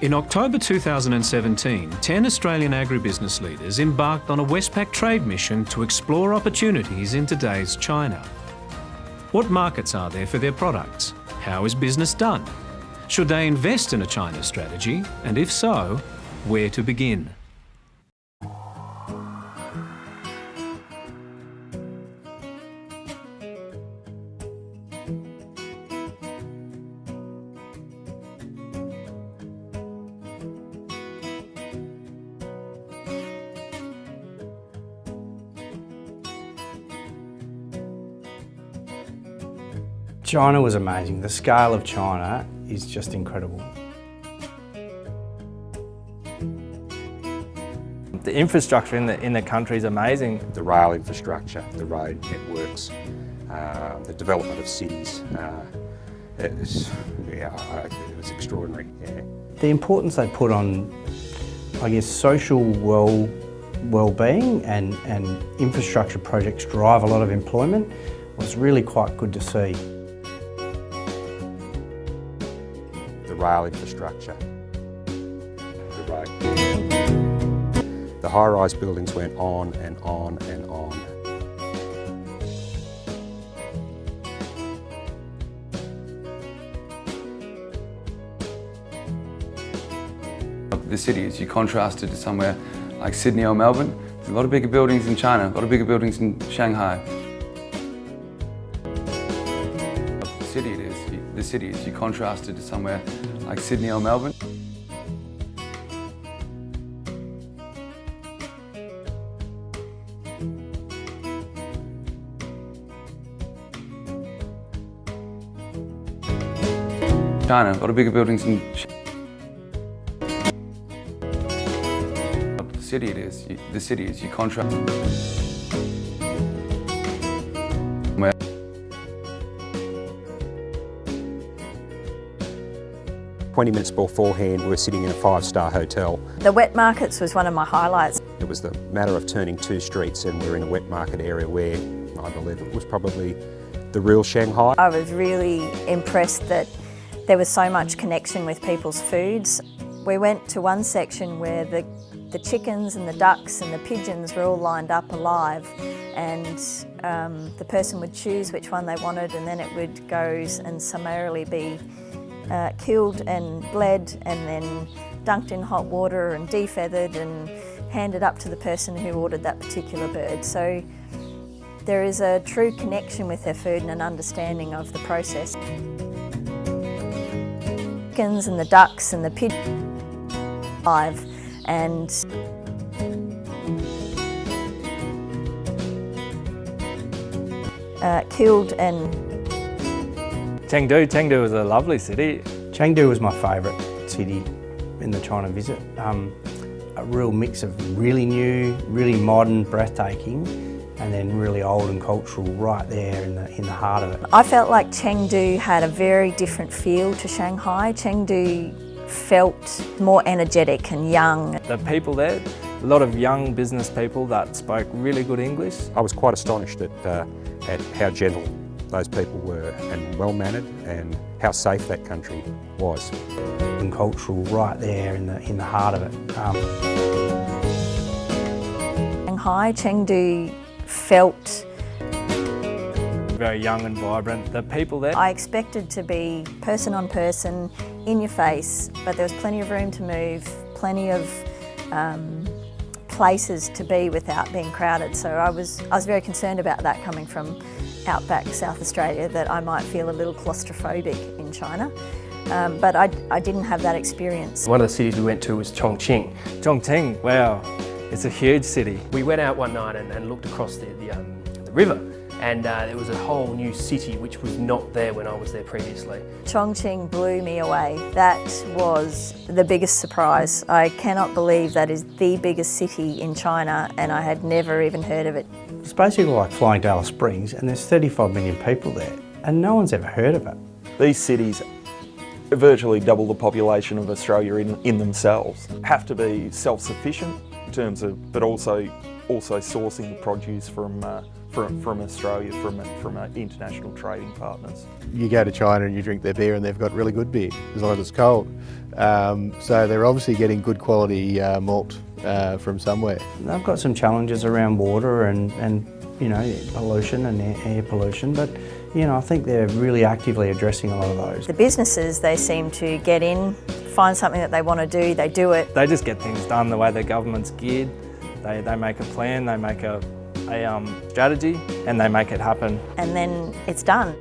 In October 2017, 10 Australian agribusiness leaders embarked on a Westpac trade mission to explore opportunities in today's China. What markets are there for their products? How is business done? Should they invest in a China strategy? And if so, where to begin? China was amazing. The scale of China is just incredible. The infrastructure in the country is amazing. The rail infrastructure, the road networks, the development of cities, it was extraordinary. Yeah. The importance they put on, I guess, social well-being and infrastructure projects drive a lot of employment was really quite good to see. The rail infrastructure, the road. The high-rise buildings went on and on and on. The cities, you contrast it to somewhere like Sydney or Melbourne. There's a lot of bigger buildings in China, a lot of bigger buildings in Shanghai. The cities, you contrast it to somewhere like Sydney or Melbourne. China, a lot of bigger buildings in the cities, you contrast. 20 minutes beforehand, we were sitting in a 5-star hotel. The wet markets was one of my highlights. It was the matter of turning 2 streets and we were in a wet market area where I believe it was probably the real Shanghai. I was really impressed that there was so much connection with people's foods. We went to one section where the chickens and the ducks and the pigeons were all lined up alive, and the person would choose which one they wanted, and then it would go and summarily be killed and bled and then dunked in hot water and defeathered and handed up to the person who ordered that particular bird. So there is a true connection with their food and an understanding of the process. Chickens and the ducks and the pigeons alive and killed and Chengdu was a lovely city. Chengdu was my favourite city in the China visit. A real mix of really new, really modern, breathtaking, and then really old and cultural right there in the heart of it. I felt like Chengdu had a very different feel to Shanghai. Chengdu felt more energetic and young. The people there, a lot of young business people that spoke really good English. I was quite astonished at how gentle those people were and well-mannered and how safe that country was. And cultural right there in the heart of it. Shanghai, Chengdu felt very young and vibrant. The people there, I expected to be person on person, in your face, but there was plenty of room to move, plenty of places to be without being crowded. So I was very concerned about that coming from outback South Australia, that I might feel a little claustrophobic in China. But I didn't have that experience. One of the cities we went to was Chongqing. Chongqing, wow, it's a huge city. We went out one night and looked across the river, and there was a whole new city which was not there when I was there previously. Chongqing blew me away. That was the biggest surprise. I cannot believe that is the biggest city in China, and I had never even heard of it. It's basically like flying to Alice Springs, and there's 35 million people there, and no one's ever heard of it. These cities virtually double the population of Australia in themselves. Have to be self-sufficient in terms of, but also sourcing the produce from Australia, from international trading partners. You go to China and you drink their beer and they've got really good beer, as long as it's cold. So they're obviously getting good quality malt from somewhere. They've got some challenges around water and you know, pollution and air pollution, but you know, I think they're really actively addressing a lot of those. The businesses, they seem to get in, find something that they want to do, they do it. They just get things done the way the government's geared. They make a plan, they make a strategy, and they make it happen. And then it's done.